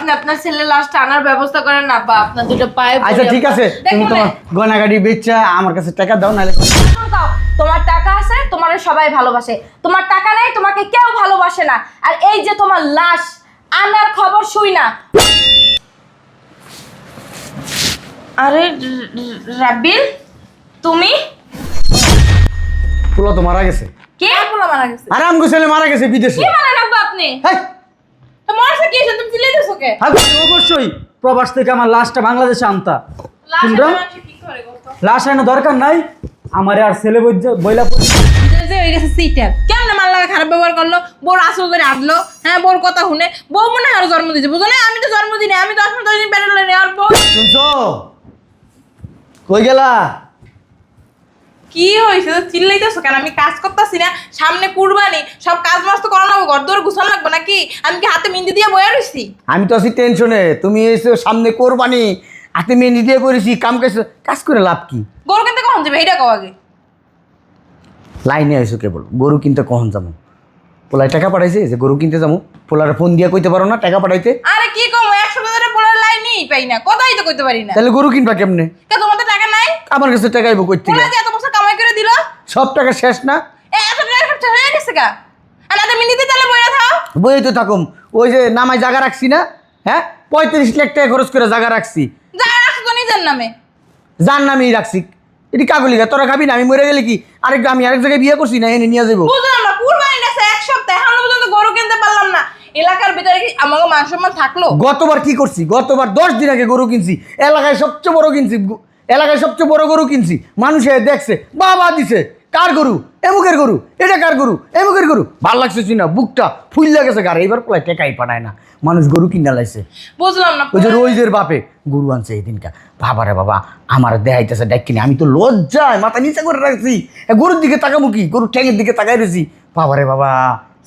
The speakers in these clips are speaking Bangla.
আপনি আপনার ছেলের লাশটা আনার ব্যবস্থা করেন না, বা আপনার দুটো পায়ে আচ্ছা ঠিক আছে, তুমি তোমার গয়নাগাড়ি বেচা আমার কাছে টাকা দাও, নাহলে তোমার টাকা আছে, তোমার সবাই ভালোবাসে। তোমার টাকা নেই, তোমাকে কেউ ভালোবাসে না। আর এই যে তোমার লাশ আনার খবর শুই না। আরে রাব্বিল, তুমি? পোলা তো মারা গেছে। কে পোলা মারা গেছে? আরাম ছেলে মারা গেছে বিদেশে। কি মানে রাখবো আপনি? হ্যাঁ তো মারছে কি? তুমি চিল্লাইতেছো কে? অবশ্যই প্রবাস থেকে আমার লাশটা বাংলাদেশে আনতা। লাশ তোমরা মানুষ কি করে গো? লাশ আনো দরকার নাই, আমার আর ছেলে বইলা যে হয়ে গেছে সিটার। কেমন মাল লাগা খারাপ ব্যবহার করলো, বোর আসল করে আদলো, হ্যাঁ বোর কথা শুনে বউ মনে হয় আরো জন্ম দিয়েছে, বুঝো না? আমি তো জন্ম দিই না, আমি 10 দিন পেরে লই আর বউ। শুনছো? কই গেলা? কি হয়েছে চিল্লাইতেছো কেন? আমি কাজ করতেছি না, সামনে কুরবানি, সব কাজ মাস তো করা লাগবে, ঘর দৌড় গুছানো লাগবে নাকি? আমি কি হাতে মেহেন্দি দিয়ে বয়ে রইছি? আমি তো আছি টেনশনে, তুমি এসে সামনে কোরবানি, হাতে মেহেন্দি দিয়ে করেছি, কাজ করে লাভ কি? গরু কিনতে কখন যাবে এইটা কও আগে। লাইনে আইসো কেবল, গরু কিনতে কখন যাবো? পোলায় টাকা পাঠাইছে যে গরু কিনতে যাবো, পোলার ফোন দিয়া কইতে পারো না টাকা পাঠাইতে? আরে কি কম, 100 ধরে পোলার লাইনই পাই না, কথাই তো কইতে পারি না। তাহলে গরু কিনবা কেমনে? কে তোমাদের টাকা নাই? আমার কাছে টাকা আইবো কই থেকে? পোলা যে এত বছর কামাই করে দিল, সব টাকা শেষ না? এত টাকা খরচ হয়ে গেছে গা। আর না মিনিতে তাহলে বইরা থাও। বই তো থাকুম, ওই যে নামায় জায়গা রাখছি না, হ্যাঁ 35 লাখ টাকা খরচ করে জায়গা রাখছি, যা রাখছো তো নিজের নামে। যার নামেই রাখছি। এটি কাগলিগা, তোরা খাবি না? আমি মরে গেলে কি আমি আরেক জায়গায় বিয়ে করছি না, এনে নিয়ে যাবো? বুঝলাম না, কুরবানি আছে 1 সপ্তাহ, এখনো পর্যন্ত গরু কিনতে পারলাম না। এলাকার ভিতরে কি আমাকে মান সম্মান থাকলো? গতবার কি করছি? গতবার 10 দিন আগে গরু কিনছি, এলাকায় সবচেয়ে বড় কিনছি, এলাকায় সবচেয়ে বড় গরু কিনছি, মানুষে দেখছে বাবা দিছে, কার গরু? এমুকের গরু। এটা কার গরু? এমুকের গরু। ভাল লাগছে না, বুকটা ফুল লাগেছে গাড়ি। এবার প্রায় টেকাই পাঠায় না, মানুষ গরু কিনা লাইছে। বুঝলাম না। ওই যে রোজের বাপে গরু আনছে এই দিনকা, বাবারে বাবা আমার দেখাইতেছে ডাক কিনে, আমি তো লজ্জায় মাথা নিচে করে রাখছি, গরুর দিকে তাকাবো কি, গরুর ঠ্যাঙের দিকে তাকাই রয়েছি, বাবারে বাবা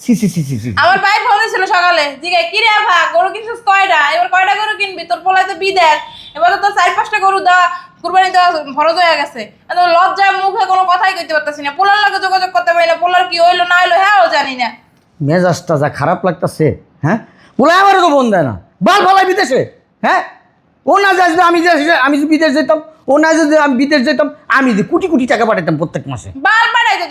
সি সি সি সি সি। আমার ভাই ফোন দিয়েছিল সকালে, জিগাই কি রে আভা গরু কিনছিস কয়টা? এবার কয়টা গরু কিনবি? তোর পোলায় তো বিদেশ, এবার তো 4-5টা গরু দেওয়া কুরবানি দেওয়া ফরজ হয়ে গেছে। এত লজ্জায় মুখে কোনো কথাই কইতে পারতাছি না, পোলার লগে যোগাযোগ করতে পারি না, পোলার কি হইলো না হইলো হ্যাঁ ও জানি না। মেজাজটা যা খারাপ লাগতেছে, হ্যাঁ বলে আমারও তো বোন দেয় না, বাল ফালাই বিদেশে, হ্যাঁ ও না যাস, আমি যে বিদেশ যেতাম, ও না যদি আমি বিদেশ যেতাম, আমি যে কোটি কোটি টাকা পাঠাতাম প্রত্যেক মাসে। বাল পাঠাইতে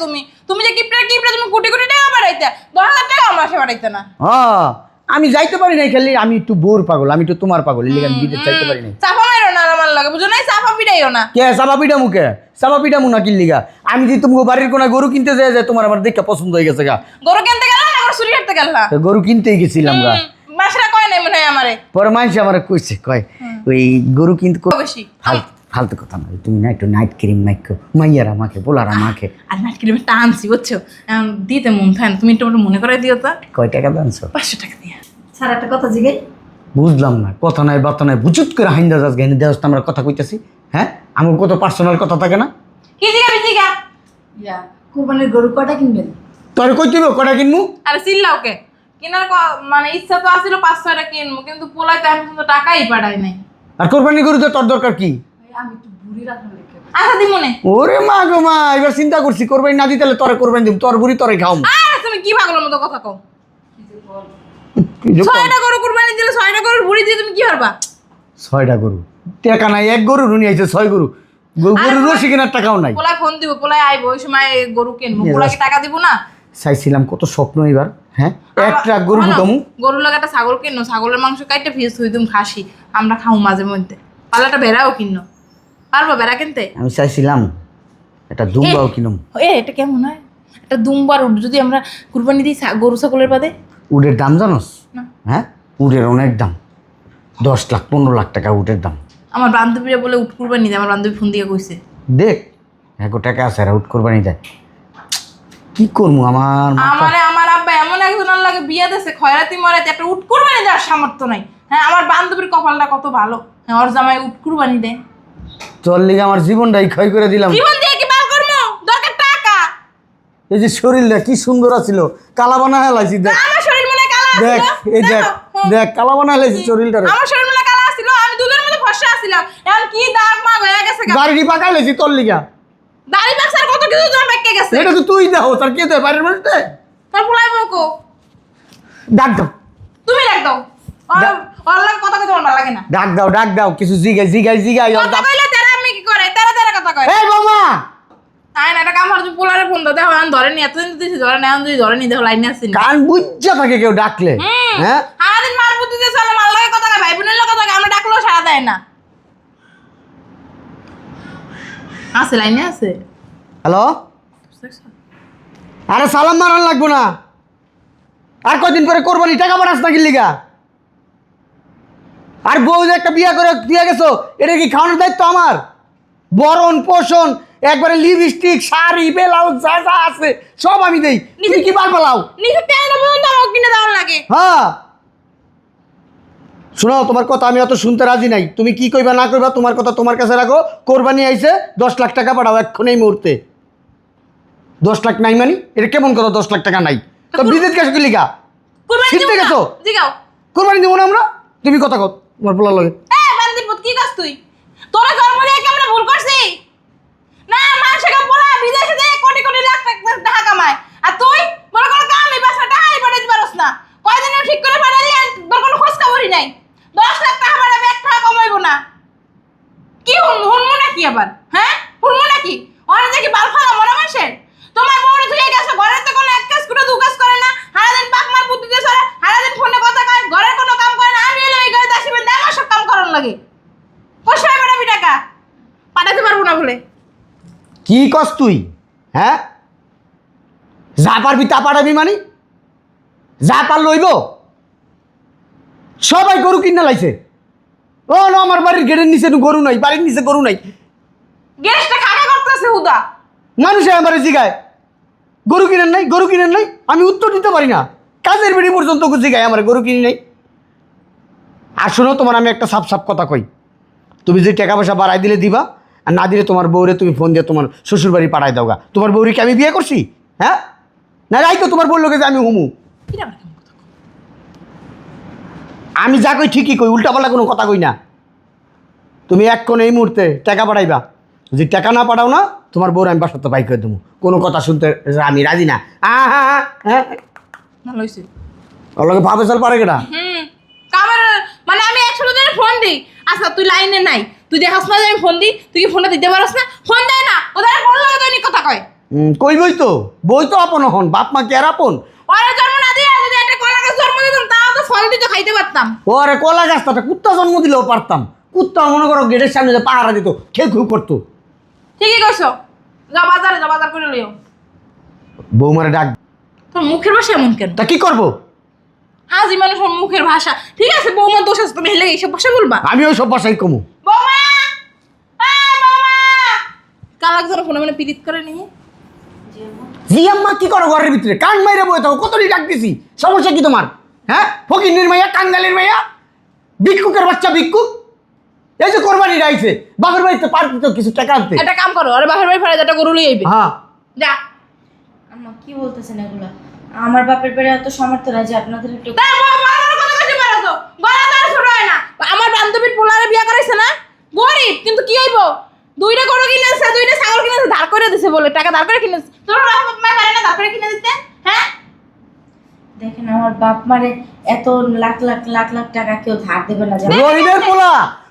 তুমি যে কিপটা তুমি কোটি কোটি টাকা পাঠাইতে, 10,000 টাকা মাসে পাঠাইতে না। হ্যাঁ আমি যাইতে পারি নাই, খালি আমি একটু বোর পাগল, আমি একটু তোমার পাগল, এর লিগে আমি বিদেশ যাইতে পারি নাই। চাপা মাইরো না আমার লাগে, বুঝো নাই? চাপা পিটাইও না। কে চাপা পিঠা মুখে? চাপা পিঠা মুনা কির লিগা? আমি যে তুমি বাড়ির কোনা গরু কিনতে যায় তোমার আমার দেখা পছন্দ হয়ে গেছে গা। গরু কিনতে গেল না গরু চুরি হাঁটতে গেল না? তো গরু কিনতেই গেছিলাম গা। মাসরা কয় নাই মনে হয় আমারে। পরে মানুষ আমার কইছে, কয় ওই গরু কিনতে বেশি ফালতু কথা নয়, তুমি না একটু নাইট ক্রিম মাইকো, মাইয়ারা মাখে, পোলারা মাখে। আর নাট কিলো টানছি বুঝছো, দিতে মন থাকে না, তুমি একটু মনে করে দিও তো। কয় টাকা দানছো? 500 টাকা দিয়ে। স্যার একটা কথা জিগাই। বুঝলাম না, কথা নাই বার্তা নাই, বুঝুত করে হাইন্দা যাস গাইনি দেহস আমরা কথা কইতেছি, হ্যাঁ আমার কত পার্সোনাল কথা থাকে না? কি জিগাবি জিগা? ইয়া কুরবানির গরু কয়টা কিনবেন? তোর কই দিবো কটা কিনমু? আরে চিল্লাও কে? কেনার মানে ইচ্ছা তো আছিল 5-6টা কিনবো, কিন্তু পোলাই তো এখন তো টাকাই পাঠায় নাই। আর কোরবানি গরুতে তোর দরকার কি? আমি একটু বুড়ি রাখার লেগে। আচ্ছা দি মনে। ওরে মা গো মা, এবার চিন্তা করছি কোরবানি না দিতে তাহলে তোরে কোরবানি দিব, তোর বুড়ি তোরে খাও। আরে তুমি কি পাগলের মতো কথা কও? 6টা গরু কুরবানি দিলে 6টা গরুর বুড়ি দিয়ে তুমি কি পারবা? 6টা গরু টাকা নাই, এক গরু রুনি আইছে 6 গরু, গরুর রসি কেনার টাকাও নাই। পোলাই ফোন দিব, পোলাই আইবো, ওই সময় গরু কিনবো, পোলাকে টাকা দিব না? চাইছিলাম কত স্বপ্ন এবার, হ্যাঁ এক ট্রাক গরু ঢুকামু। গরুর লাগে একটা ছাগল কিনো, ছাগলের মাংস কাইটে ফিস হই তুমি খাসি, আমরা খাও মাঝে মধ্যে। পালাটা ভেড়াও কিনো, পারবো ভেড়া কিনতে? আমি চাইছিলাম একটা দুম্বাও কিনুম। এটা কেমন হয়? একটা দুম্বার উঠ যদি আমরা কুরবানি দিই গরু ছাগলের বাদে? উটের দাম জানোস? না। হ্যাঁ উটের অনেক দাম, 10 লাখ 15 লাখ টাকা উটের দাম। আমার বান্ধবীরা বলে উঠ কুরবানি দেয়, আমার বান্ধবী ফোন দিয়ে কইছে। দেখ এক টাকা আছে আর উট কোরবানি দেয়, কি করবো আমার আমার আব্বা এমন একজনের লাগে বিয়া দিয়েছে, খয়রাতি মরাতে একটা উট কুরবানি দেওয়ার সামর্থ্য নাই। হ্যাঁ আমার বান্ধবীর কপালটা কত ভালো, হ্যাঁ ওর জামাই উট কুরবানি দেয়। তোর লিগে আমার জীবনটাই ক্ষয় করে দিলাম। জীবন দিয়ে কি বাল করবো? দরকার টাকা। এই যে শরীরটা কি সুন্দর আছিল, কালা বানা হেলাইছি দেখ। আমার শরীর মনে কালা আছিল। দেখ এই দেখ দেখ কালা বানা হেলাইছি শরীরটা। আমার শরীর মনে কালা আছিল, আমি দুধের মধ্যে ফর্সা ছিলাম, এখন কি দাগ মাগ হয়ে গেছে। দাড়ি পাকাই লাইছি তোর লিগা। দাড়ি পাকসার কত কিছু জন বেঁকে গেছে। এটা তো তুই দাও, তার কে দেয় বাইরের মানুষ দেয়? তার পোলাই বকো। ডাক দাও। তুমি ডাক দাও। অল্লাহ আমার ভালো লাগে না। ডাক দাও কিছু জিগাই কথা কইলে তেরা আমি কি করে? তেরা কথা কয়। এই বৌমা তাই না, এটা কামড় তুমি পোলারে ফোন দাও, দেখো আমি ধরে নি, এতদিন তো দিছি ধরে না, এখন যদি ধরে নি দেখো লাইনে আসছি না। কান বুঝা থাকে কেউ ডাকলে হ্যাঁ সারাদিন মার বুদ্ধি দিয়ে চলে, মার লাগে কথা কয়, ভাই বোনের লাগে কথা কয়, আমরা ডাকলেও সারা দেয় না। আছে লাইনে আছে। হ্যালো আরে সালাম মারান লাগবো না, আর কয়দিন পরে কোরবানি টাকা পাঠাস না কিল্লিগা? আর বউ যে একটা বিয়া করে দিয়ে গেছো, এটা কি খাওয়ানোর দায়িত্ব আমার? বরণ পোষণ একবারে লিপস্টিক শাড়ি ব্লাউজ যা যা আছে সব আমি দেই, তুমি কি বার পালাও? নিজে তেল বন্ধ আমাকে কিনে দেওয়ার লাগে। হ্যাঁ শোনো, তোমার কথা আমি অত শুনতে রাজি নাই, তুমি কি কইবা না কইবা তোমার কথা তোমার কাছে রাখো। কোরবানি আইছে 10 লাখ টাকা পাঠাও এখন এই মুহূর্তে। 10 লাখ নাই মানে এটা কেমন কথা? 10 লাখ টাকা নাই তো বিদেশ গেছো কি লিগা? কুরবানি শিখতে দিব না। গেছো? জিগাও। কোরবানি দেবো না আমরা? তুমি কথা কও তোমার বলার লাগে। বান্দিপুত কি কাজ তুই? তোরা জন্ম দিয়ে কি আমরা ভুল করছি? না, মানুষকে বলা বিদেশে যায় কোটি কোটি লাখ লাখ টাকা কামায়, আর তুই বড় কোনো কামই বাসা টাকাই পাঠাইতে পারছ না। কয়দিন ঠিক করে পাঠালি আর তোর কোনো খোঁজ খবরই নাই। 10 লাখ টাকা পাঠাবে, 1 টাকা কমাইবো না। কি হুনমু নাকি আবার? হ্যাঁ হুনমু নাকি? ওরা দেখি বাল ফালা মরা মানুষের। তোমার বউরে ধুয়ে গেছে, ঘরে তো কোনো এক কাজ করে দু কাজ করে না, সারাদিন পাক মার বুদ্ধি দিয়ে চলে, সারাদিন ফোনে কথা কয়, ঘরের কোনো কাম করে না। আমি এলে এই ঘরে দাসিবেন দেয় আমার সব কাম করার লাগে। কোথায় পাঠাবি টাকা? পাঠাতে পারবো না বলে। কি কস তুই? হ্যাঁ যা পারবি তা পাঠাবি মানে? যা পার লইব? সবাই গরু কিনা লাইছে। ও না, আমার বাড়ির গেটের নিচে গরু নাই, বাড়ির নিচে গরু নাই। গ্যাসটা খাকা করতেছে হুদা। মানুষে আমার জিগায় গরু কিনেন নাই, গরু কিনেন নাই, আমি উত্তর দিতে পারি না। কাজের বেড়ি পর্যন্ত জিগায় আমার গরু কিনি নাই। আর শোনো, তোমার আমি একটা সাপ সাপ কথা কই, তুমি যদি টাকা পয়সা বাড়াই দিলে দিবা, আর না দিলে তোমার বউরে তুমি ফোন দিয়ে তোমার শ্বশুর বাড়ি পাঠাই দাওগা। তোমার বউরিকে আমি বিয়ে করছি? হ্যাঁ না রাই তো তোমার বললো যে আমি হুমু। আমি যা কই ঠিকই কই, উল্টাপাল্টা কোনো কথা কই না। তুমি এক্ষণ এই মুহূর্তে টাকা পাঠাইবা, যদি টাকা না পাঠাও না তোমার বউর আমি বাসাতে বাইক করে দেবো। কোনো কথা শুনতে আমি রাজি না। হ্যাঁ ভালো হইছে। ওর লগে ভাবে চল পারে কেটা? কামার মানে আমি 100 দিন ফোন দিই। আচ্ছা তুই লাইনে নাই, তুই দেখাস না যে আমি ফোন দিই, তুই কি ফোনটা দিতে পারছ না? ফোন দেয় না, ওদের ফোন লাগে দৈনিক কথা কয়। কই বই তো বই তো আপন হন, বাপ মা কি আর আপন? ওরা জন্ম না দিয়ে যদি একটা কলা গাছ জন্ম দিতাম তাও তো ফল দিতে খাইতে পারতাম। ও আরে কলা গাছটা কুত্তা জন্ম দিলেও পারতাম। কুত্তা মনে করো গেটের সামনে যে পাহারা দিত, খেউ খেউ করতো। ঠিকই কইছো, যা বাজারে যা, বাজার করে লইও। বৌমারে ডাক। তোর মুখের ভাষা এমন কেন? তা কি করবো? হাজি মানুষের মুখের ভাষা। ঠিক আছে বৌমার দোষ আছে, তুমি হেলে এইসব ভাষা বলবা? আমি ওই সব বাসাই কমু। বৌমা, এই বৌমা, কাল একজনের ফোনে মানে পিরিত করে নিয়ে জি আম্মা কি করো ঘরের ভিতরে? কান মাইরে বয়ে থাকো, কতটি ডাক দিছি, সমস্যা কি তোমার? হ্যাঁ ফকিন্নির মাইয়া, কাঙ্গালের মাইয়া, ভিক্ষুকের বাচ্চা ভিক্ষুক। এই যে কোরবানি রাইছে, বাপের বাড়িতে পারতি তো কিছু টাকা আনতে। একটা কাম করো, আরে বাপের বাড়ি ফেরা যেটা গরু লই আইবে। হ্যাঁ যা। আম্মা কি বলতেছেন এগুলা? আমার বাপের বাড়ি এত সামর্থ্য নাই যে আপনাদের একটু তা বড় কথা কইতে পারো তো, গলা তো আর ছোট হয় না। আমার বান্ধবীর পোলারে বিয়া করাইছে না, গরিব কিন্তু কি হইব, 2টা গরু কিনেছে, 2টা ছাগল কিনেছে, ধার করে দিছে বলে, টাকা ধার করে কিনেছে। তোর বাপ মা পারে না ধার করে কিনে দিতে? হ্যাঁ দেখেন আমার বাপ মারে এত লাখ লাখ লাখ লাখ টাকা কেউ ধার দেবে না।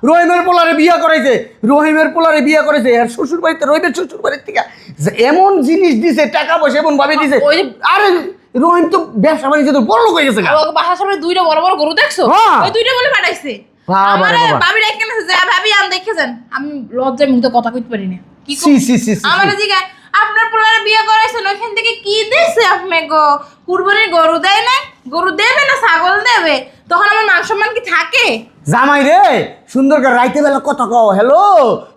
রহিমের পোলারে বিয়া করাইছে, রহিমের পোলারে বিয়া করেছে আর শ্বশুর বাড়িতে, রহিমের শ্বশুর বাড়ির থেকে যে এমন জিনিস দিছে, টাকা পয়সা এমন ভাবে দিছে। ওই যে আরে রহিম তো ব্যবসা বাণিজ্য তো বড় লোক হয়ে গেছে গা। ওকে বাসার সামনে 2টা বড় বড় গরু দেখছো? হ্যাঁ। ওই 2টা বলে পাঠাইছে। বাবা রে বাবা। ভাবি ডাইকে না যে ভাবি আম দেখেছেন, আমি লজ্জায় মুখে কথা কইতে পারি না। কি সি সি সি সি। আমার জিগায় আপনার পোলারে বিয়ে করাইছেন, ওইখান থেকে কি দিছে আপনি গো? কুরবানির গরু দেয় না? গরু দেবে না ছাগল দেবে? তখন আমার মান সম্মান কি থাকে? জামাই রে সুন্দর করে রাইতে বেলা কথা কও, হ্যালো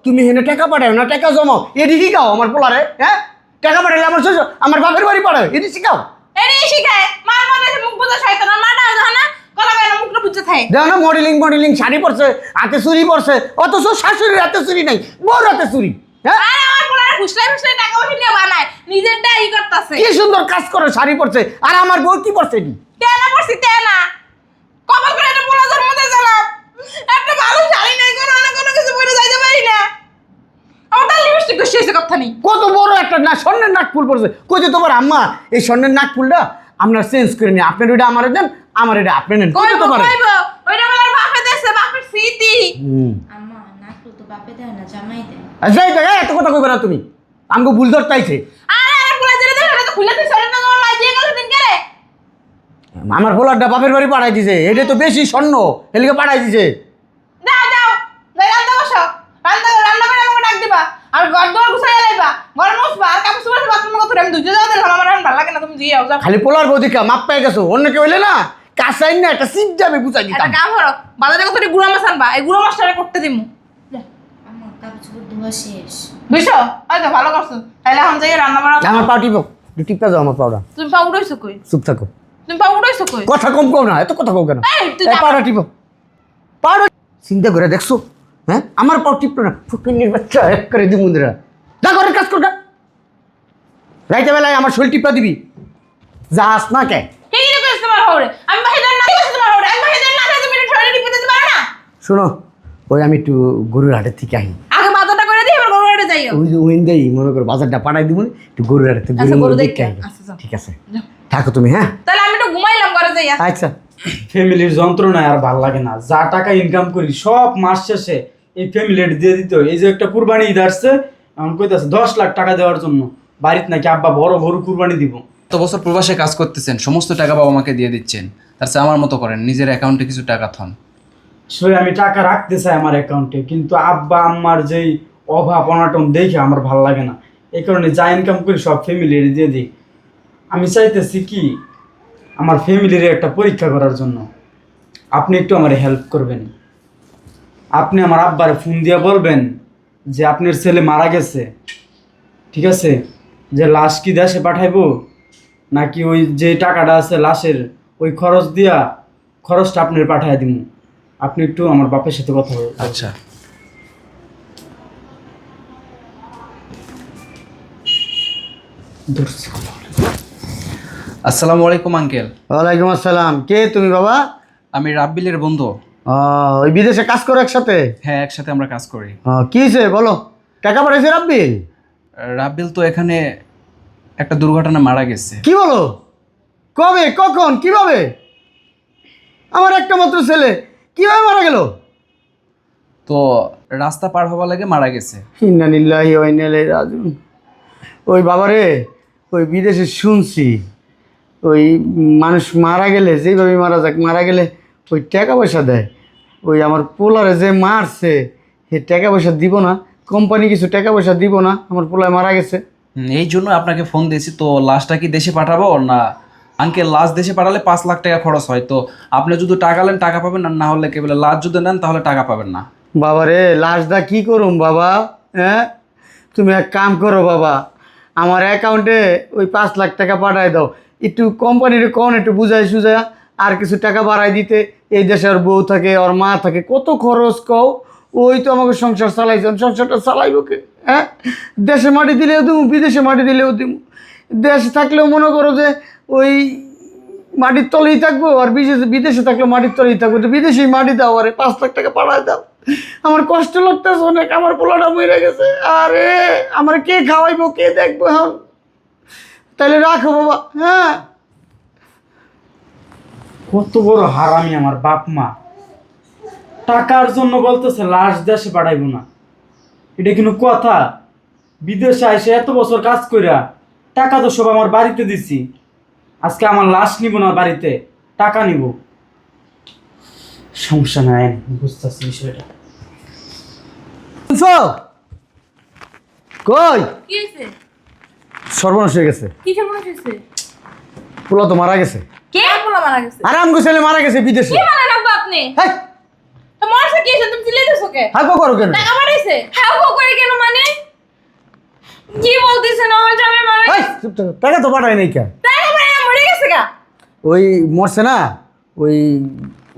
তুমি হেনে টাকা পাঠাও না, টাকা জমাও, এডি শিখাও আমার পোলারে। হ্যাঁ টাকা পাঠাইলে আমার শ্বশুর আমার বাপের বাড়ি পাঠাও, এডি শিখাও। এরে শিখায় মার বাবাকে মুখ বুঝা শয়তান, আর মাটা জানা না কথা কয় না, মুখটা বুঝতে থাকে। দেখো না মডেলিং শাড়ি পরছে, হাতে চুরি পরছে, অথচ শাশুড়ির হাতে চুরি নাই, বড় হাতে চুরি। হ্যাঁ আরে আমার পোলারে ফুসলাই ফুসলাই টাকা পয়সা নিয়ে বানায়, নিজেরটা ই করতেছে। কি সুন্দর কাজ করে, শাড়ি পরছে, আর আমার বউ কি পরছে? এটি তেনা পড়ছি তেনা, কপাল করে একটা পোলা জন্ম দিয়েছে না, একটা ভালো শাড়ি নাই, কোনো কিছু পরে যাইতে পারি না। আমার তার লিপস্টিক শেষে কথা নেই। কত বড় একটা না স্বর্ণের নাক ফুল পড়ছে। কইছে তোমার আম্মা এই স্বর্ণের নাক ফুলটা আমরা চেঞ্জ করে নিই, আপনার ওইটা আমার দেন, আমার এটা আপনি নেন। কইতে তো পারে ওইটা বলার বাপে দেশে, বাপের আম্মা নাকলো তো বাপে দেয় না, জামাই দেয়। যাই টাকা এত কথা কইবে না তুমি, আমাকে ভুল ধরতাইছে। আরে আরে পোলা জেরে দে, এটা তো খুলে তুই সরে না তোমার মাই দিয়ে গেল দিন কেরে। আমার পোলারটা বাপের বাড়ি পাঠাই দিছে, এটা তো বেশি স্বর্ণ, এলিকে পাঠাই দিছে। যাও যাও, যাই রান্না বসো, রান্না করে আমাকে ডাক দিবা, আর ঘর দোর গুছাইয়া লাইবা, ঘর মুছবা, আর কাপড় চোপড় বাথরুমে কত আমি দুজে যাও দিলাম, আমার ভালো লাগে না, তুমি দিয়ে যাও। খালি পোলার বৌদিকা মাপ পেয়ে গেছো, অন্য কেউ হইলে না কাঁচাই না একটা সিট যাবে বুঝাই একটা দিতাম। কাম করো, বাজারে কত গুড়া মাছ আনবা, এই গুড়া মাছটা করতে দিমু। আম্মা কাপড় চোপড় ধোয়া শেষ। বুঝছো? আচ্ছা ভালো করছো, তাহলে আমি যাই রান্না বাড়া। আমার পা টিপো, টিপটা যাও আমার পাউডার। তুমি পা উড়াইছো কই? চুপ থাকো, তুমি পা উড়াইছো কই? কথা কম কও না, এত কথা কও কেন? এই, তুই এই পাউডার টিপো, পাউডার চিন্তা করে দেখছো, হ্যাঁ আমার পাউ টিপলো না, ফুকিনির বাচ্চা এক করে দি মুন্দিরা। যা ঘরের কাজ কর, রাইতে বেলায় আমার শরীর টিপা দিবি, যাস না কে? কি কি কইছ তোমার হরে? আমি বাহিরে না কইছ তোমার হরে, আমি বাহিরে না তুমি এটা ছড়ে দিতে দিতে পারো না? শোনো, ওই আমি একটু গরুর হাটের থেকে আহি, আগে বাজারটা করে দিই, এবার গরু হাটে যাইও। ওই যে ওই দেই মনে করো বাজারটা পাঠাই দিব, একটু গরুর হাটের থেকে আচ্ছা, গরু গরু দেখতে দেখে আহি। আচ্ছা, যাও। ঠিক আছে, থাকো তুমি, হ্যাঁ তাহলে আমি একটু ঘুমাইলাম ঘরে যাইয়া। আচ্ছা। ফ্যামিলির যন্ত্রণায় আর ভাল লাগে না, যা টাকা ইনকাম করি সব মাস শেষে এই ফ্যামিলির দিয়ে দিতে হয়। এই যে একটা কুরবানি ঈদ আসছে, এখন কইতাছে 10 লাখ টাকা দেওয়ার জন্য, বাড়িতে নাকি আব্বা বড় গরু কুরবানি দিব। তো বছর প্রবাসে কাজ করতেছেন, সমস্ত টাকা বাবা মাকে দিয়ে দিচ্ছেন, তার চেয়ে আমার মতো করেন, নিজের অ্যাকাউন্টে কিছু টাকা থন। আসলে আমি টাকা রাখতে চাই আমার অ্যাকাউন্টে, কিন্তু আব্বা আম্মার যেই অভাব অনাটন দেখে আমার ভাল লাগে না, এই কারণে যা ইনকাম করি সব ফ্যামিলির দিয়ে দিই। আমি চাইতেছি কি আমার ফ্যামিলির একটা পরীক্ষা করার জন্য আপনি একটু আমার হেল্প করবেন। আপনি আমার আব্বারে ফোন দিয়ে বলবেন যে আপনার ছেলে মারা গেছে, ঠিক আছে, যে লাশ কি দেশে পাঠাইবো নাকি ওই যে টাকাটা আছে লাশের ওই খরচ দিয়া খরচটা আপনার পাঠাই দিব। আপনি একটু আমার বাপের সাথে কথা বলুন। আচ্ছা, আসসালামু আলাইকুম আঙ্কেল। ওয়ালাইকুম আসসালাম, কে তুমি বাবা? আমি রাব্বিলের বন্ধু। ওই বিদেশে কাজ করো একসাথে? হ্যাঁ, একসাথে আমরা কাজ করি। কি হয়েছে বলো, টাকা পাঠাইছে রাব্বিল? রাব্বিল তো এখানে একটা দুর্ঘটনা মারা গেছে। কি বলো, কবে, কখন, কিভাবে? আমার একটা মাত্র ছেলে কিভাবে মারা গেল? তো রাস্তা পার হওয়ার লাগে মারা গেছে। ইন্না লিল্লাহি ওয়া ইন্না ইলাইহি রাজিউন। ওই বাবারে, ওই বিদেশে শুনছি ওই মানুষ মারা গেলে যেইভাবে মারা যাক, মারা গেলে ওই টাকা পয়সা দেয়। ওই আমার পোলারে যে মারছে সে টাকা পয়সা দিব না, কোম্পানি কিছু টাকা পয়সা দিব না, আমার পোলায় মারা গেছে। এই জন্য আপনাকে ফোন দিয়েছি। তো লাশটা কি দেশে পাঠাবো না? আঙ্কেল, লাশ দেশে পাঠালে 5 লাখ টাকা খরচ হয়, তো আপনি যদি টাকা নেন টাকা পাবেন, আর না হলে কেবল লাশ যদি নেন তাহলে টাকা পাবেন না। বাবারে, লাশটা কি করুম বাবা? হ্যাঁ, তুমি এক কাম করো বাবা, আমার অ্যাকাউন্টে ওই 5 লাখ টাকা পাঠায় দাও। একটু কোম্পানির কোন একটু বুঝাই সুঝা আর কিছু টাকা বাড়াই দিতে। এই দেশে ওর বউ থাকে, ওর মা থাকে, কত খরচ কও। ওই তো আমাকে সংসার চালাইছেন, সংসারটা চালাইব কে? হ্যাঁ, দেশে মাটি দিলেও দিব, বিদেশে মাটি দিলেও দিব। দেশে থাকলেও মনে করো যে ওই মাটির তলেই থাকবো, আর বিদেশে থাকলেও মাটির তলেই থাকবো। তো বিদেশেই মাটি দাও, আরে 5 লাখ টাকা পাঠায় দাও। আমার কষ্ট লাগতেছে অনেক, আমার পোলাটা মরে গেছে। আরে আমার কে খাওয়াইবো, কে দেখবো? হ্যাঁ, তাহলে রাখো বাবা। হ্যাঁ, কত বড় হারামি আমার বাপ মা, টাকার জন্য বলতেছে লাশ দেশে পাঠাইবো না। এটা কিন্তু কথা? বিদেশে এসে এত বছর কাজ কইরা টাকা তো সব আমার বাড়িতে দিছি, আজকে আমার লাশ নিব না, বাড়িতে টাকা নিব। সমস্যা নাই, বুঝতেছি বিষয়টা। শুনছো? কই কি হইছে? সর্বনাশ হয়ে গেছে, কি খবর হইছে? পোলা তো মারা গেছে। কে পোলা মারা গেছে? আরাম ছেলে মারা গেছে বিদেশে। কি মানে রাখবো আপনি? হ্যাঁ, তো মারছে কি হইছে? তুমি চিল্লাইতেছো কে? হাগো করো কেন? টাকা পাঠাইছে? হ্যাঁ ও করে কেন মানে? কি বলতেছেন আমার জামাই মারা এই, চুপ থাকো, টাকা তো পাঠায় নাই কে? টাকা পাঠাই মরে গেছে গা। ওই মরছে না, ওই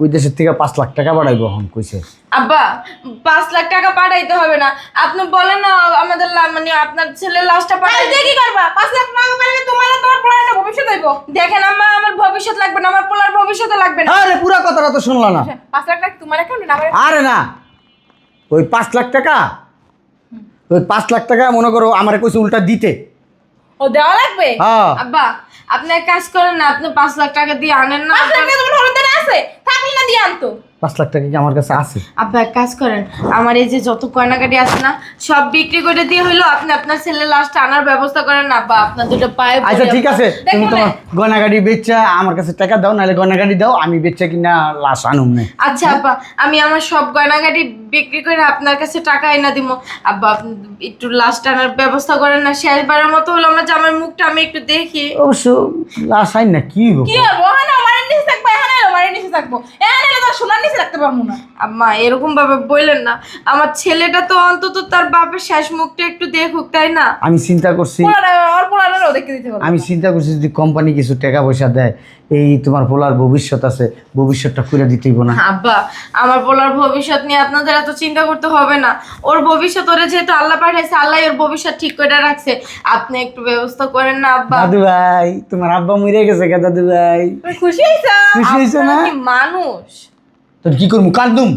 ওই দেশের থেকে 5 লাখ টাকা পাঠাইবো এখন কইছে। আব্বা 5 লাখ টাকা পাঠাইতে হবে না, আপনি বলেন না আমাদের মানে আপনার ছেলের লাশটা তাই পাঠাই দিয়ে কি করবা? 5 লাখ টাকা পাইলে তোমার আর তোমার পোলার একটা ভবিষ্যৎ হইব। দেখেন আম্মা, আমার ভবিষ্যৎ লাগবে না, আমার পোলার ভবিষ্যৎ লাগবে না। আরে পুরা কথাটা তো শুনলা না? 5 লাখ টাকা তোমার অ্যাকাউন্টে না আমার। আরে না, ওই 5 লাখ টাকা, ওই 5 লাখ টাকা মনে করো আমারে কইছে উল্টা দিতে। ও দেওয়া লাগবে? হ্যাঁ, আব্বা আপনি এক কাজ করেন না, আপনি 5 লাখ টাকা দিয়ে আনেন না। 5 লাখ টাকা তোমার হলুদ আছে, থাকলে না দিয়ে আনতো। 5 লাখ টাকা কি আমার কাছে আছে? আব্বা এক কাজ করেন, আমার এই যে যত গয়নাগাটি আছে না সব বিক্রি করে দিয়ে হইলো আপনি আপনার ছেলের লাশটা আনার ব্যবস্থা করেন না আব্বা, আপনার দুটো পায়ে পড়ি আচ্ছা ঠিক আব্বা। আছে, তুমি দেখো তোমার গয়নাগাড়ি বেচা আমার কাছে টাকা দাও, নাহলে গয়নাগাড়ি দাও, আমি বেচা কিনা লাশ আনুম না। আচ্ছা আব্বা, আমি আমার সব গয়নাগাটি বিক্রি করে আপনার কাছে টাকা এনে দিব। আব্বা আপনি একটু লাশটা আনার ব্যবস্থা করেন না, শেষবারের মতো হলো আমার জামার মুখটা আমি একটু দেখি। অবশ্য লাশ আইন না কি গো? কি হবো? হ্যাঁ না, মারের নিচে থাকবো, এখানে এলো মারের নিচে থাকবো, এখানে এলে তো সোনার নিচে রাখতে পারবো না। আম্মা এরকম ভাবে বললেন না, আমার ছেলেটা তো অন্তত তার বাপের শেষ মুখটা একটু দেখুক, তাই না? আমি চিন্তা করছি, পোলারেরও দেখতে দিতে পারবো। আমি চিন্তা করছি যদি কোম্পানি কিছু টাকা পয়সা দেয়, এই তোমার পোলার ভবিষ্যৎ আছে, ভবিষ্যৎটা করে দিতেই না। আব্বা আমার বলার ভবিষ্যৎ নিয়ে আপনাদের এত চিন্তা করতে হবে না, ওর ভবিষ্যৎ ওরে যেহেতু আল্লাহ পাঠাইছে, আল্লাহ ওর ভবিষ্যৎ ঠিক করে রাখছে, আপনি একটু ব্যবস্থা করেন না আব্বা। দাদু ভাই, তোমার আব্বা মরে গেছে কে দাদু ভাই? তুমি খুশি হয়েছ? খুশি হয়েছে না? আপনারা কি মানুষ? তোর কি করবো, কান্দুম?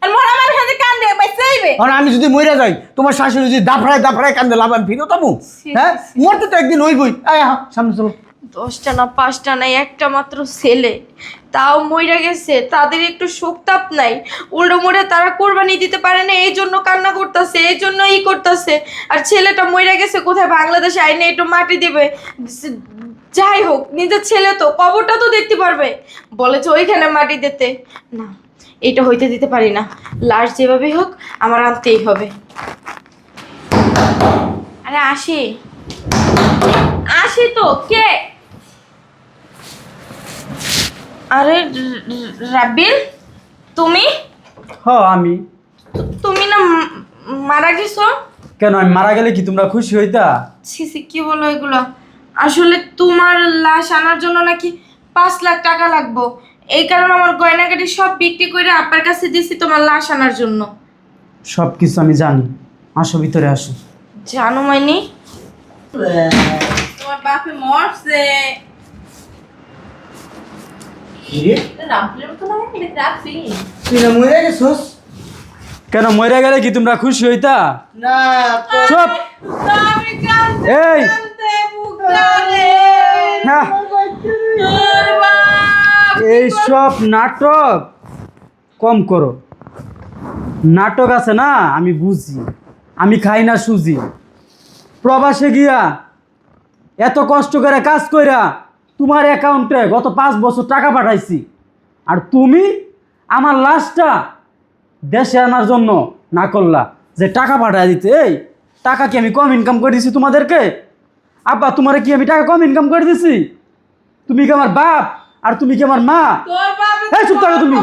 আর মরা মানুষ হাতে কান দিয়ে বাইসে যাইবে। আর আমি যদি মরে যাই, তোমার শাশুড়ি যদি দাফড়ায় কান্দে লাভ, আমি ফিরত পাবো? হ্যাঁ, মরতে তো একদিন হইবই। আয় সামনে চলো। 10টা না 5টা নাই, একটা মাত্র ছেলে, তাও মইরা গেছে, তাদের একটু শোকতাপ নাই, উল্টো মুড়ে তারা কোরবানি দিতে পারে না, এই জন্য কান্না করতেছে, এই জন্য ই করতেছে। আর ছেলেটা মইরা গেছে কোথায়, বাংলাদেশে আইনে একটু মাটি দিবে, যাই হোক নিজের ছেলে তো কবরটা তো দেখতে পারবে, বলেছে ওইখানে মাটি দিতে। না, এটা হইতে দিতে পারি না, লাশ যেভাবেই হোক আমার আনতেই হবে। আরে আসি আসি তো, কে? আরে রাব্বিল, তুমি আমি তুমি না মারা গেছো? কেন, আমি মারা গেলে কি তোমরা খুশি হইতা? ছি কি বলো এগুলো? আসলে তোমার লাশ আনার জন্য নাকি 5 লাখ টাকা লাগবে, এই কারণে আমার গয়নাগাটি সব বিক্রি করে আপনার কাছে দিছি তোমার লাশ আনার জন্য। সব কিছু আমি জানি, আসো ভিতরে আসো। জানো মাইনি? তোমার বাপে মরছে। রামপুরের মতো না, এটা রাখছি। তুই না মরে গেছিস? কেন, মরে গেলে কি তোমরা খুশি হইতা? না চুপ! আমি কাঁদতে এই! কাঁদতে বুক জ্বলে। হ্যাঁ, তোর বাপ এইসব নাটক কম করো। নাটক আছে না, আমি বুঝি, আমি খাই না সুজি। প্রবাসে গিয়া এত কষ্ট করে কাজ কইরা তোমার অ্যাকাউন্টে গত 5 বছর টাকা পাঠাইছি, আর তুমি আমার লাশটা দেশে আনার জন্য না করলা যে টাকা পাঠাই দিতে। এই টাকা কি আমি কম ইনকাম করে দিছি তোমাদেরকে? আব্বা, তোমারে কি আমি টাকা কম ইনকাম করে দিছি? তুমি কি আমার বাপ আর তুমি কি আমার মা? তোর বাপ এই চুপ থাকো তুমি।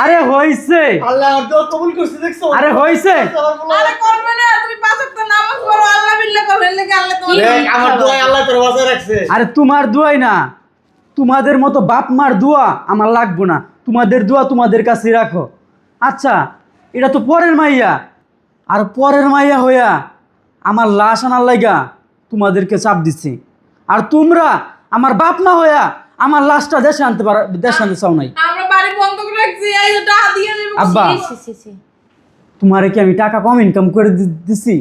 আরে হইছে, আল্লাহ দোয়া কবুল করছে, দেখছো? আরে হইছে। আরে করবে না, তুমি 5 ওয়াক্ত নামাজ পড়ো, আল্লাহ বিল্লাহ করো, এর লেগে আল্লাহ তোমার দেখ, আমার দোয়া আল্লাহ তোর বাঁচায় রাখছে। আরে তোমার দোয়াই না, তোমাদের মতো বাপ মার দোয়া আমার লাগবো না, তোমাদের দোয়া তোমাদের কাছে রাখো। আচ্ছা, এটা তো পরের মাইয়া, আর পরের মাইয়া হইয়া আমার লাশ আনার লাইগা তোমাদেরকে চাপ দিচ্ছি, আর তোমরা আমার বাপ মা হইয়া আমার লাশটা দেশে আনতে চাও নাই। আমরা বাড়ি বন্ধ করে রাখছি, এই যে টাকা দিয়ে নেব। আব্বা, ছি। তোমারে কি আমি টাকা কম ইনকাম করে দিছি?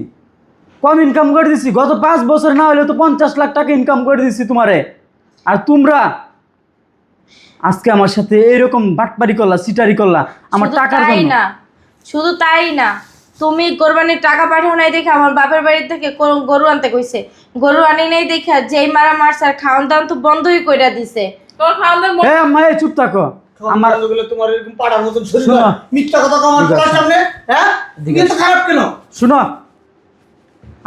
কম ইনকাম করে দিছি, গত 5 বছর না হলে তো 50 লাখ টাকা ইনকাম করে দিছি তোমারে। আর তোমরা আজকে আমার সাথে এরকম বাটপারি করলা, সিটারি করলা আমার শুধু টাকার তাই জন্য। না, শুধু তাই না, তুমি কোরবানির টাকা পাঠাও নাই দেখে আমার বাপের বাড়ি থেকে গরু আনতে কইছে, গরু আনি নাই দেখে যেই মারা মারছে আর খাওয়ান দাওয়ান তো বন্ধই কইরা দিছে। তোর খাওয়ানোর হ্যাঁ আম্মা, এই চুপ থাকো। আমার গুলো তোমার এরকম পাড়ার মতন শরীর, শোনো। মিথ্যা কথা কমার তোমার সামনে, হ্যাঁ? তুমি এত খারাপ কেন? শুনো,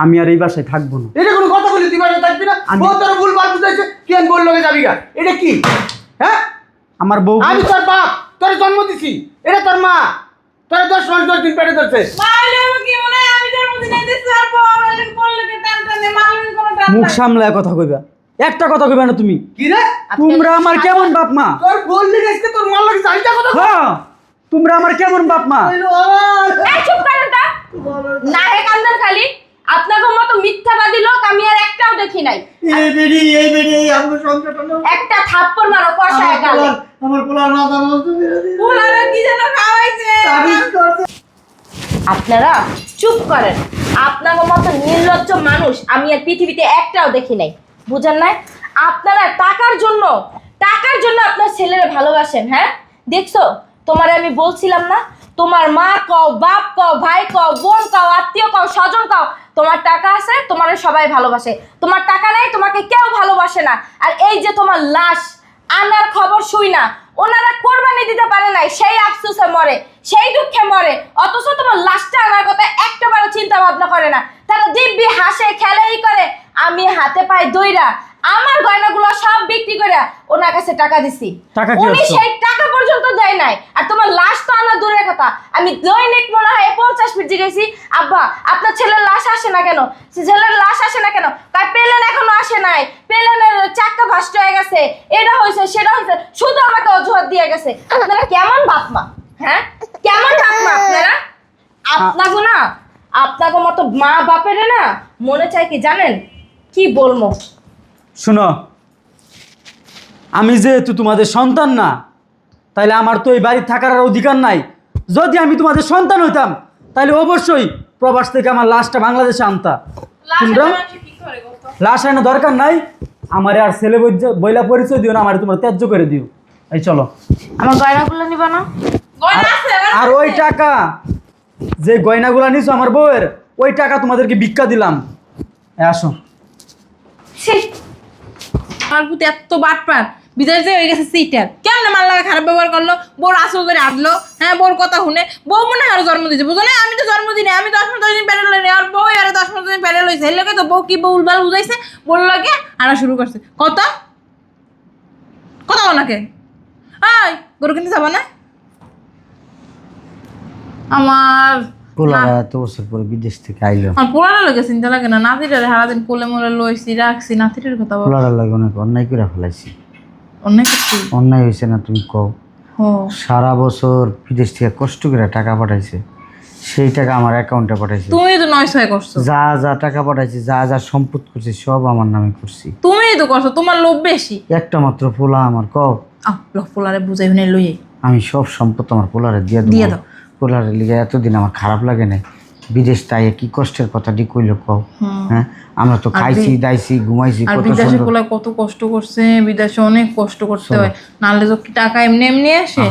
আমি আর এই বাসায় থাকবো না। এটা কোনো কথা বলি, তুই বাসায় থাকবি না? ও তোর ভুল ভাল বুঝাইছে, কি আমি বললো যাবি গা? এটা কি? হ্যাঁ, আমার বউ, আমি তোর বাপ, তোর জন্ম দিছি, এটা তোর মা, তোর 10 মাস 10 দিন পেটে ধরছে। মাইলে কি মনে হয় আমি জন্মদিনে দিতে পারবো, আমার লেগে পড়লে কি টান টানে, মাইলে কোনো টান মুখ টানে। সামলায় কথা কইবা, একটা কথা কইবা না তুমি। কি রে? তোমরা আমার কেমন বাপ মা? তোর বললি আজকে তোর মাল লাগে জানিটা কথা হ্যাঁ, তোমরা আমার কেমন বাপ মা? কইলো আমার। এই চুপ করেন তা, না হে কান্দার খালি, আপনাদের মতো মিথ্যাবাদী লোক আমি আর একটাও দেখি নাই। এই বেরি আমার সংসারটা না। একটা থাপ্পড় মারো কষায় গালে। আমার পোলা না জানো তো বেরি। পোলারে কি যেন খাওয়াইছে। তাবিজ করতে। আপনারা চুপ করেন, আপনাদের মতো নির্লজ্জ মানুষ আমি আর পৃথিবীতে একটাও দেখি নাই, বুঝেন নাই? আপনারা টাকার জন্য আপনার ছেলেরা ভালোবাসেন, হ্যাঁ? দেখছো, তোমারে আমি বলছিলাম না, তোমার মা কও, বাপ কও, ভাই কও, বোন কও, আত্মীয় কও, স্বজন কও, তোমার টাকা আছে, তোমারে সবাই ভালোবাসে। তোমার টাকা নেই, তোমাকে কেউ ভালোবাসে না। আর এই যে তোমার লাশ আনার খবর শুই না, ওনারা কোরবানি দিতে পারে নাই, সেই আফসোসে মরে, সেই দুঃখে মরে, অথচ তোমার লাশটা আনার কথা একটাবারও চিন্তা ভাবনা করে না। তারা দিব্যি হাসে খেলেই করে। আমি হাতে পায়ে দইরা আমার গয়নাগুলো সব বিক্রি করে ওনার কাছে টাকা দিছি, টাকা কি উনি হচ্ছে? সেই টাকা পর্যন্ত দেয় নাই। আর তোমার লাশ তো আনা দূরের কথা, আমি দৈনিক মনে হয় 50 ফিট জিজ্ঞেসি, আব্বা আপনার ছেলের লাশ আসে না কেন, ছেলের লাশ আসে না কেন? তাই প্লেন এখনো আসে নাই, প্লেনের চাক্কা ভাস্ট হয়ে গেছে, এটা হয়েছে সেটা হয়েছে, শুধু আমাকে অজুহাত দিয়ে গেছে। আপনারা কেমন বাপ মা, হ্যাঁ? কেমন বাপ মা আপনারা? আপনাকে না, আপনাকে মতো মা বাপেরে না মনে চাই কি জানেন, কি বলবো? শুনো, আমি যেহেতু তোমাদের সন্তান না, তাইলে আমার তো এই বাড়ি থাকার আর অধিকার নাই। যদি আমি তোমাদের সন্তান হইতাম তাহলে অবশ্যই প্রবাস থেকে আমার লাশটা বাংলাদেশে আনতা। তোমরা কি করে গো? লাশ আনা দরকার নাই, আমার আর ছেলে বইলা পরিচয় দিও না, আমার তোমরা ত্যায্য করে দিও। এই চলো। আমার গয়নাগুলো নিবা না? গয়না আছে আর ওই টাকা, যে গয়নাগুলা নিছো আমার বউয়ের, ওই টাকা তোমাদেরকে ভিক্ষা দিলাম। আসো। ছি, আমার প্রতি এত বাটপার, বিদেশ যে হয়ে গেছে সিটার, কেমনে মাল লাগা খারাপ ব্যবহার করলো, বোর আসল করে আটলো, হ্যাঁ বোর কথা শুনে, বউ মনে হয় আরো জন্ম দিয়েছে, বুঝো না? আমি তো জন্ম দিই, আমি 10 দিন প্যারেল লইনি, আর বউ আরো 10 দিন প্যারেল লইছে। এর লোকে তো বউ কি বউ উলবাল বুঝাইছে, বল লাগে আনা শুরু করছে। কত কথা ওনাকে, আয় গরু কিনতে যাবো না? আমার পোলারা এত বছর পরে বিদেশ থেকে আইলো, আমার পোলারা লাগে চিন্তা লাগে না, নাতিটারে সারাদিন কোলে মোলে লইছি রাখছি, নাতিটার কথা বল। পোলারা লাগে অনেক অন্যায় করে ফেলাইছি। অনেক কিছু অন্যায় হয়েছে না তুমি কও? ও সারা বছর বিদেশ থেকে কষ্ট করে টাকা পাঠাইছে, সেই টাকা আমার অ্যাকাউন্টে পাঠাইছে। তুমি তো 900 করছো, যা যা টাকা পাঠাইছে, যা যা সম্পদ করছে সব আমার নামে করছি। তুমি তো করছো, তোমার লোভ বেশি। একটা মাত্র পোলা আমার, কও পোলারে বুঝাই শুনে লইয়ে আমি সব সম্পদ আমার পোলারে দিয়ে দিয়ে দেবো। দাও। পোলারে লিগে এতদিন আমার খারাপ লাগে না, বিদেশ তাই কি কষ্টের কথাটি কইলো কও। হ্যাঁ, আমরা তো খাইছি দাইছি ঘুমাইছি আর কত বিদেশে সুন্দর। পোলা কত কষ্ট করছে, বিদেশে অনেক কষ্ট করতে হয়, নাহলে তো কি টাকা এমনি এমনি আসে?